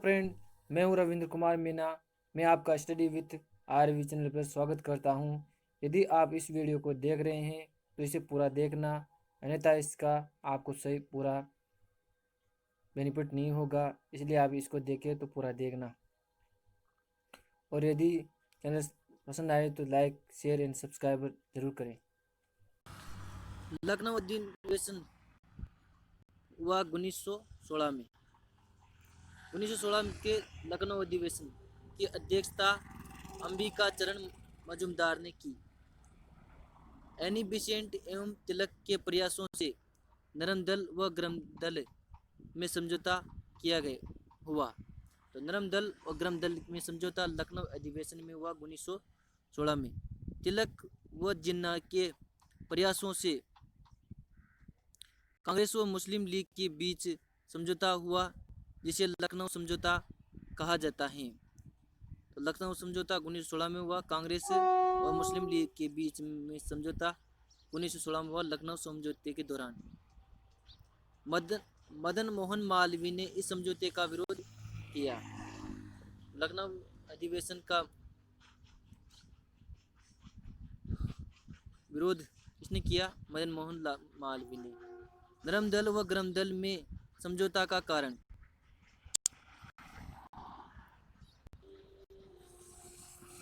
Friend, मैं हूं रविंद्र कुमार मीना। मैं आपका स्टडी विथ आरवी चैनल पर स्वागत करता हूं। यदि आप इस वीडियो को देख रहे हैं तो इसे पूरा देखना, अन्यथा इसका आपको सही पूरा बेनिफिट नहीं होगा, इसलिए आप इसको देखें तो पूरा देखना। और यदि चैनल पसंद आए तो लाइक, शेयर एंड सब्सक्राइब जरूर करें। लखनऊ अधिवेशन हुआ 1916 में। 1916 के लखनऊ अधिवेशन की अध्यक्षता अंबिका चरण मजूमदार ने की। एनी बेसेंट एवं तिलक के प्रयासों से नरम दल व गरम दल में समझौता किया गया हुआ। तो नरम दल और गरम दल में समझौता लखनऊ अधिवेशन में हुआ 1916 में। तिलक व जिन्ना के प्रयासों से कांग्रेस व मुस्लिम लीग के बीच समझौता हुआ, जिसे लखनऊ समझौता कहा जाता है। तो लखनऊ समझौता 1916 में हुआ। कांग्रेस और मुस्लिम लीग के बीच में समझौता 1916 में हुआ। लखनऊ समझौते के दौरान मदन मोहन मालवीय ने इस समझौते का विरोध किया। लखनऊ अधिवेशन का विरोध किसने किया? मदन मोहन मालवीय ने। नरम दल व गरम दल में समझौता का कारण।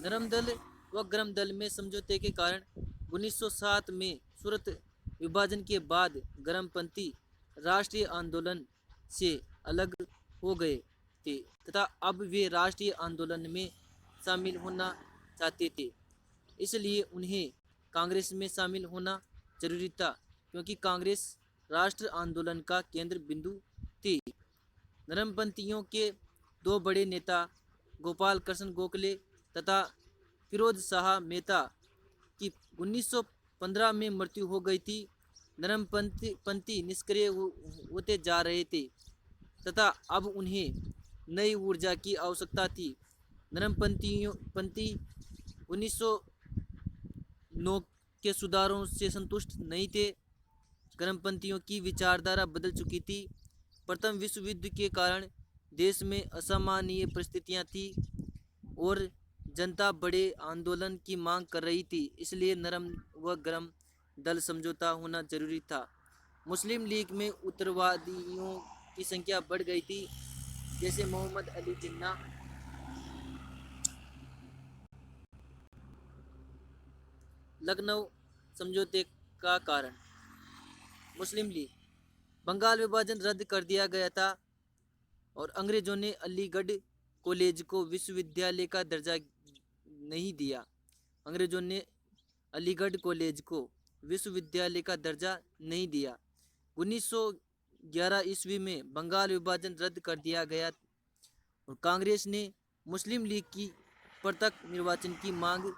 नरम दल व गरम दल में समझौते के कारण 1907 में सूरत विभाजन के बाद गरमपंथी राष्ट्रीय आंदोलन से अलग हो गए थे तथा अब वे राष्ट्रीय आंदोलन में शामिल होना चाहते थे। इसलिए उन्हें कांग्रेस में शामिल होना जरूरी था, क्योंकि कांग्रेस राष्ट्र आंदोलन का केंद्र बिंदु थी। नरमपंथियों के दो बड़े नेता गोपाल कृष्ण गोखले तथा फिरोज शाह मेहता की 1915 में मृत्यु हो गई थी। नरमपंथी निष्क्रिय होते जा रहे थे तथा अब उन्हें नई ऊर्जा की आवश्यकता थी। नरमपंथी 1909 के सुधारों से संतुष्ट नहीं थे। गरमपंथियों की विचारधारा बदल चुकी थी। प्रथम विश्व युद्ध के कारण देश में असामान्य परिस्थितियां थी और जनता बड़े आंदोलन की मांग कर रही थी, इसलिए नरम व गरम दल समझौता होना जरूरी था। मुस्लिम लीग में उत्तरवादियों की संख्या बढ़ गई थी, जैसे मोहम्मद अली जिन्ना। लखनऊ समझौते का कारण। मुस्लिम लीग। बंगाल विभाजन रद्द कर दिया गया था और अंग्रेजों ने अलीगढ़ कॉलेज को विश्वविद्यालय का दर्जा नहीं दिया। अंग्रेजों ने अलीगढ़ कॉलेज को विश्वविद्यालय का दर्जा नहीं दिया। 1911 ईस्वी में बंगाल विभाजन रद्द कर दिया गया और कांग्रेस ने मुस्लिम लीग की प्रत्यक्ष निर्वाचन की मांग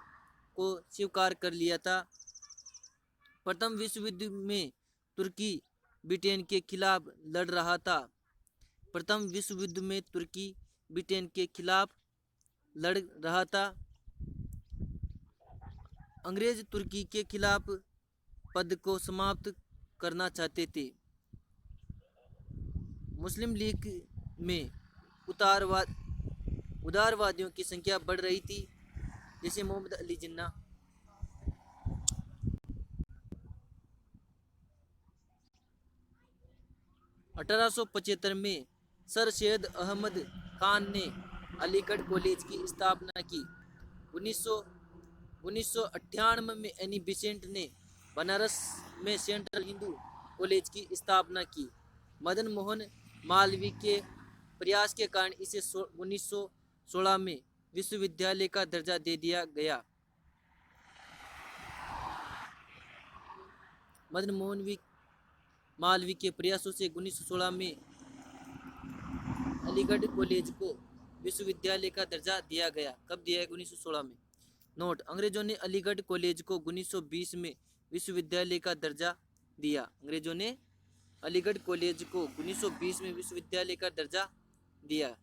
को स्वीकार कर लिया था। प्रथम विश्व युद्ध में तुर्की ब्रिटेन के खिलाफ लड़ रहा था। प्रथम विश्व युद्ध में तुर्की ब्रिटेन के खिलाफ लड़ रहा था। अंग्रेज तुर्की के खिलाफ पद को समाप्त करना चाहते थे। मुस्लिम लीग में उदारवादियों की संख्या बढ़ रही थी, जैसे मोहम्मद अली जिन्ना। अठारह में सर सैयद अहमद खान ने अलीगढ़ कॉलेज की स्थापना की। 1998 में एनी बेसेंट ने बनारस में सेंट्रल हिंदू कॉलेज की स्थापना की। मदन मोहन मालवीय के प्रयास के कारण इसे 1916 में विश्वविद्यालय का दर्जा दे दिया गया। मदन मोहन मालवीय के प्रयासों से 1916 में अलीगढ़ कॉलेज को विश्वविद्यालय का दर्जा दिया गया। कब दिया है? 1916 में। नोट: अंग्रेजों ने अलीगढ़ कॉलेज को 1920 में विश्वविद्यालय का दर्जा दिया। अंग्रेजों ने अलीगढ़ कॉलेज को 1920 में विश्वविद्यालय का दर्जा दिया।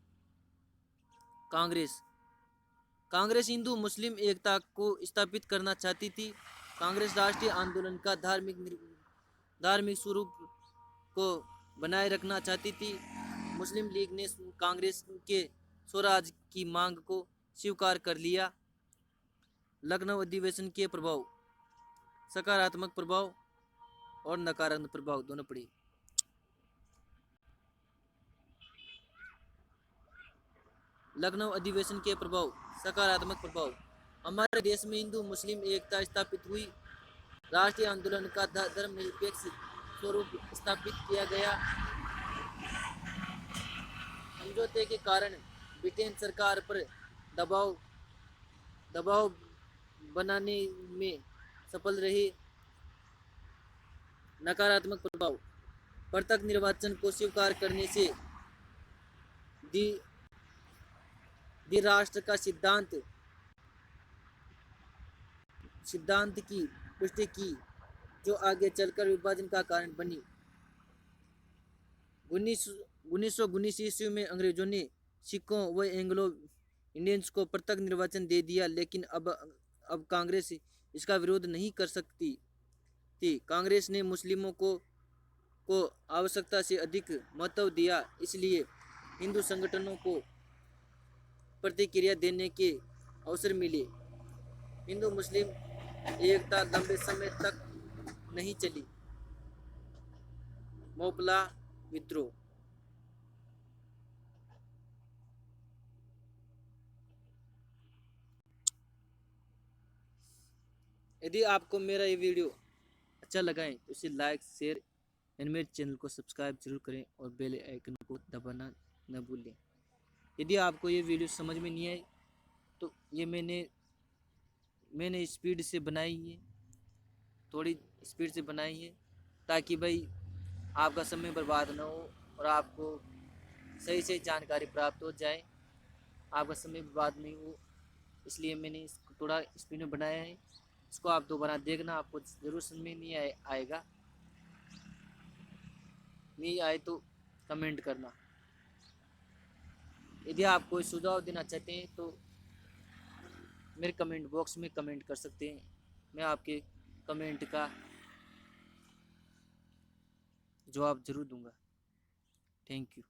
कांग्रेस हिंदू मुस्लिम एकता को स्थापित करना चाहती थी। कांग्रेस राष्ट्रीय आंदोलन का धार्मिक स्वरूप को बनाए रखना चाहती थी। मुस्लिम लीग ने कांग्रेस के स्वराज की मांग को स्वीकार कर लिया। लखनऊ अधिवेशन के प्रभाव, सकारात्मक प्रभाव और नकारात्मक प्रभाव दोनों पड़ी। लखनऊ अधिवेशन के प्रभाव, सकारात्मक प्रभाव, हमारे देश में हिंदू मुस्लिम एकता स्थापित हुई। राष्ट्रीय आंदोलन का धर्मनिरपेक्ष स्वरूप स्थापित किया गया। समझौते के कारण ब्रिटेन सरकार पर दबाव दबाव बनाने में सफल रही। नकारात्मक प्रभाव, प्रत्यक्ष निर्वाचन को स्वीकार करने से राष्ट्र का सिद्धांत की पुष्टि की, जो आगे चलकर विभाजन का कारण बनी। 1919 ईस्वी में अंग्रेजों ने सिखों व एंग्लो इंडियंस को प्रत्यक्ष निर्वाचन दे दिया, लेकिन अब कांग्रेस इसका विरोध नहीं कर सकती थी। कांग्रेस ने मुस्लिमों को आवश्यकता से अधिक महत्व दिया, इसलिए हिंदू संगठनों को प्रतिक्रिया देने के अवसर मिले। हिंदू मुस्लिम एकता लंबे समय तक नहीं चली। मोपला विद्रोह। यदि आपको मेरा ये वीडियो अच्छा लगा है तो इसे लाइक शेयर एंड मेरे चैनल को सब्सक्राइब जरूर करें और बेल आइकन को दबाना न भूलें। यदि आपको ये वीडियो समझ में नहीं आई तो ये मैंने स्पीड से बनाई है, थोड़ी स्पीड से बनाई है, ताकि भाई आपका समय बर्बाद ना हो और आपको सही से जानकारी प्राप्त हो जाए, आपका समय बर्बाद नहीं हो, इसलिए मैंने इसको थोड़ा स्पीड में बनाया है। इसको आप दोबारा देखना, आपको ज़रूर समझ में नहीं आएगा। नहीं आए तो कमेंट करना। यदि आप कोई सुझाव देना चाहते हैं तो मेरे कमेंट बॉक्स में कमेंट कर सकते हैं, मैं आपके कमेंट का जवाब ज़रूर दूंगा। Thank you.